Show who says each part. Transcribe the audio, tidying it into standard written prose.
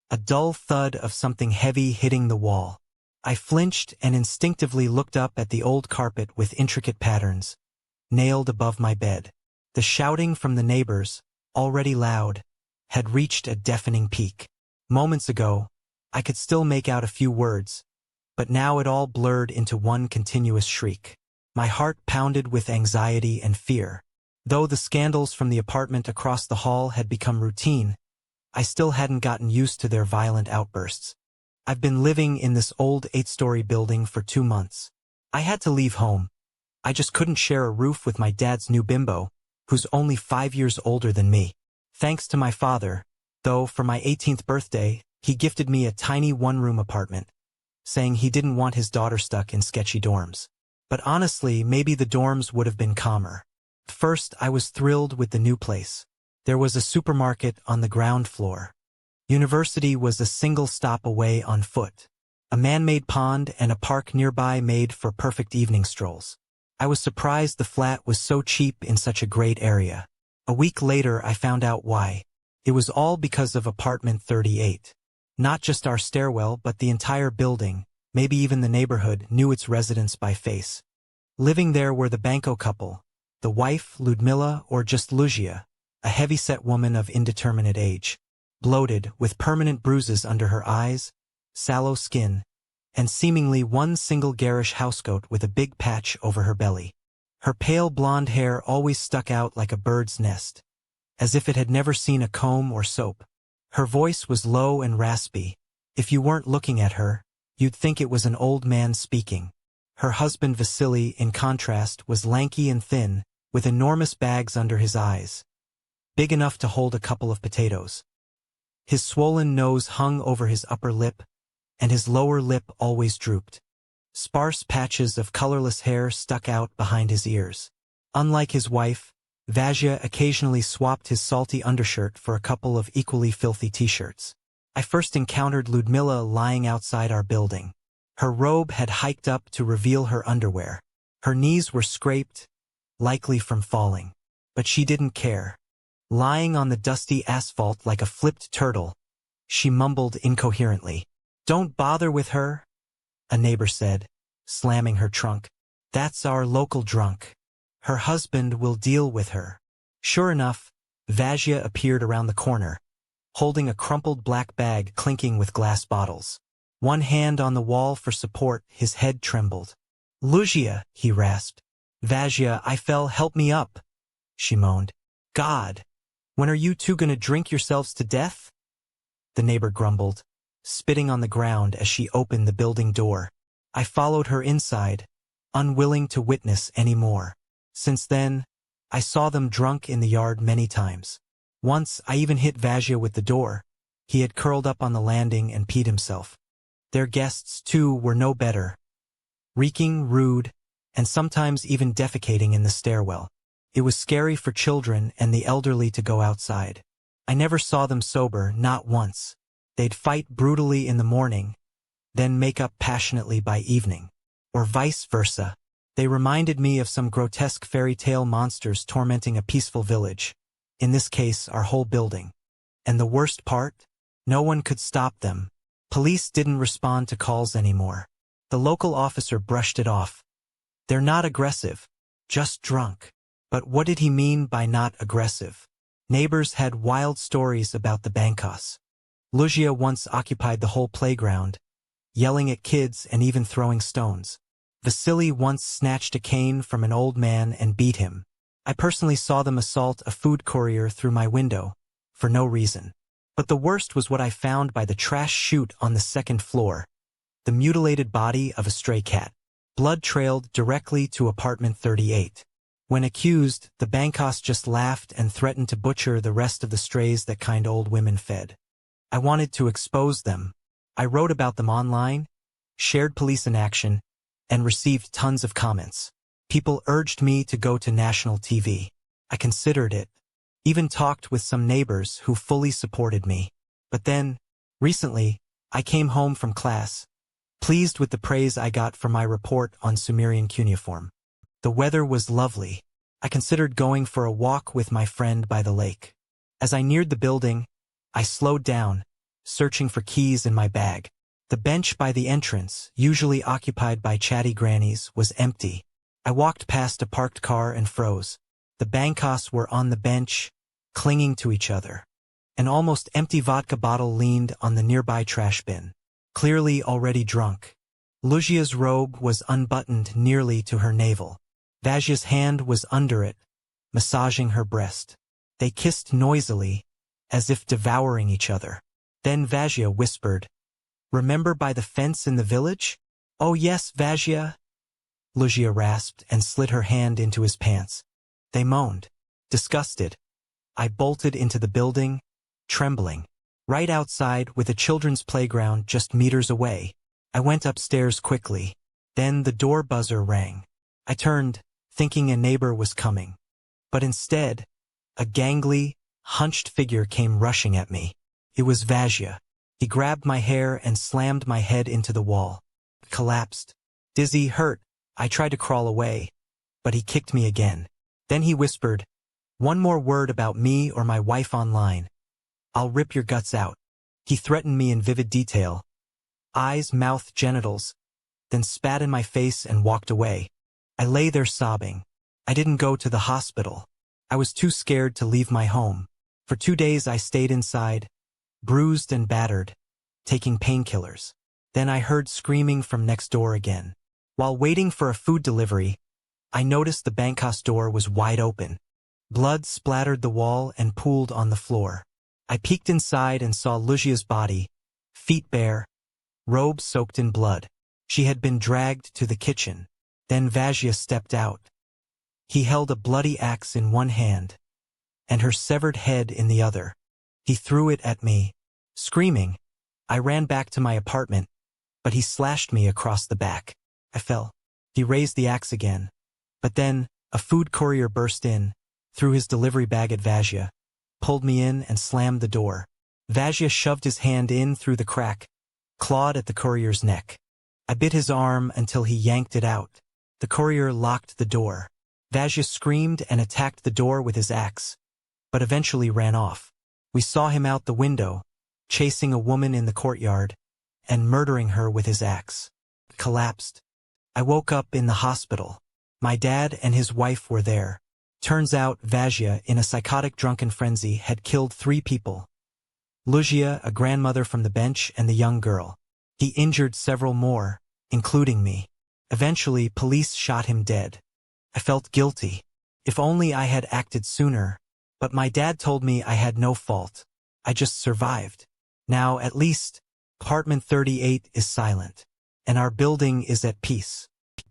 Speaker 1: A dull thud of something heavy hitting the wall. I flinched and instinctively looked up at the old carpet with intricate patterns, nailed above my bed. The shouting from the neighbors, already loud, had reached a deafening peak. Moments ago, I could still make out a few words, but now it all blurred into one continuous shriek. My heart pounded with anxiety and fear. Though the scandals from the apartment across the hall had become routine, I still hadn't gotten used to their violent outbursts. I've been living in this old 8-story building for 2 months. I had to leave home. I just couldn't share a roof with my dad's new bimbo, who's only 5 years older than me. Thanks to my father, though, for my 18th birthday, he gifted me a tiny one-room apartment, saying he didn't want his daughter stuck in sketchy dorms. But honestly, maybe the dorms would have been calmer. First, I was thrilled with the new place. There was a supermarket on the ground floor. University was a single stop away on foot. A man-made pond and a park nearby made for perfect evening strolls. I was surprised the flat was so cheap in such a great area. A week later, I found out why. It was all because of apartment 38. Not just our stairwell, but the entire building, maybe even the neighborhood, knew its residents by face. Living there were the Banco couple, the wife, Ludmila, or just Luzia, a heavy-set woman of indeterminate age. Bloated, with permanent bruises under her eyes, sallow skin, and seemingly one single garish housecoat with a big patch over her belly. Her pale blonde hair always stuck out like a bird's nest, as if it had never seen a comb or soap. Her voice was low and raspy. If you weren't looking at her, you'd think it was an old man speaking. Her husband Vasily, in contrast, was lanky and thin, with enormous bags under his eyes, big enough to hold a couple of potatoes. His swollen nose hung over his upper lip, and his lower lip always drooped. Sparse patches of colorless hair stuck out behind his ears. Unlike his wife, Vazia occasionally swapped his salty undershirt for a couple of equally filthy t-shirts. I first encountered Ludmila lying outside our building. Her robe had hiked up to reveal her underwear. Her knees were scraped, likely from falling. But she didn't care. Lying on the dusty asphalt like a flipped turtle, she mumbled incoherently. "Don't bother with her," a neighbor said, slamming her trunk. "That's our local drunk. Her husband will deal with her." Sure enough, Vazia appeared around the corner, holding a crumpled black bag clinking with glass bottles. One hand on the wall for support, his head trembled. "Luzia," he rasped. "Vazia, I fell, help me up," she moaned. "God, when are you two gonna drink yourselves to death?" The neighbor grumbled, spitting on the ground as she opened the building door. I followed her inside, unwilling to witness any more. Since then, I saw them drunk in the yard many times. Once, I even hit Vazia with the door. He had curled up on the landing and peed himself. Their guests, too, were no better. Reeking, rude, and sometimes even defecating in the stairwell. It was scary for children and the elderly to go outside. I never saw them sober, not once. They'd fight brutally in the morning, then make up passionately by evening. Or vice versa. They reminded me of some grotesque fairy tale monsters tormenting a peaceful village. In this case, our whole building. And the worst part? No one could stop them. Police didn't respond to calls anymore. The local officer brushed it off. "They're not aggressive, just drunk." But what did he mean by not aggressive? Neighbors had wild stories about the Bancos. Luzia once occupied the whole playground, yelling at kids and even throwing stones. Vasily once snatched a cane from an old man and beat him. I personally saw them assault a food courier through my window, for no reason. But the worst was what I found by the trash chute on the second floor. The mutilated body of a stray cat. Blood trailed directly to apartment 38. When accused, the Bancos just laughed and threatened to butcher the rest of the strays that kind old women fed. I wanted to expose them. I wrote about them online, shared police in action, and received tons of comments. People urged me to go to national TV. I considered it. Even talked with some neighbors who fully supported me. But then, recently, I came home from class, pleased with the praise I got for my report on Sumerian cuneiform. The weather was lovely. I considered going for a walk with my friend by the lake. As I neared the building, I slowed down, searching for keys in my bag. The bench by the entrance, usually occupied by chatty grannies, was empty. I walked past a parked car and froze. The Bankos were on the bench, clinging to each other. An almost empty vodka bottle leaned on the nearby trash bin, clearly already drunk. Lugia's robe was unbuttoned nearly to her navel. Vajia's hand was under it, massaging her breast. They kissed noisily, as if devouring each other. Then Vajia whispered, "Remember by the fence in the village?" "Oh yes, Vajia," Lugia rasped and slid her hand into his pants. They moaned. Disgusted, I bolted into the building, trembling. Right outside, with a children's playground just meters away. I went upstairs quickly. Then the door buzzer rang. I turned, thinking a neighbor was coming. But instead, a gangly, hunched figure came rushing at me. It was Vajia. He grabbed my hair and slammed my head into the wall. Collapsed. Dizzy, hurt, I tried to crawl away, but he kicked me again. Then he whispered, "One more word about me or my wife online. I'll rip your guts out." He threatened me in vivid detail. Eyes, mouth, genitals, then spat in my face and walked away. I lay there sobbing. I didn't go to the hospital. I was too scared to leave my home. For 2 days I stayed inside, bruised and battered, taking painkillers. Then I heard screaming from next door again. While waiting for a food delivery, I noticed the Bankos door was wide open. Blood splattered the wall and pooled on the floor. I peeked inside and saw Lugia's body, feet bare, robe soaked in blood. She had been dragged to the kitchen. Then Vajia stepped out. He held a bloody axe in one hand, and her severed head in the other. He threw it at me. Screaming, I ran back to my apartment, but he slashed me across the back. I fell. He raised the axe again. But then, a food courier burst in, threw his delivery bag at Vajia, pulled me in and slammed the door. Vajia shoved his hand in through the crack, clawed at the courier's neck. I bit his arm until he yanked it out. The courier locked the door. Vajia screamed and attacked the door with his axe, but eventually ran off. We saw him out the window, chasing a woman in the courtyard, and murdering her with his axe. Collapsed. I woke up in the hospital. My dad and his wife were there. Turns out Vajia, in a psychotic drunken frenzy, had killed 3 people. Lugia, a grandmother from the bench, and the young girl. He injured several more, including me. Eventually, police shot him dead. I felt guilty. If only I had acted sooner. But my dad told me I had no fault. I just survived. Now, at least, apartment 38 is silent, and our building is at peace.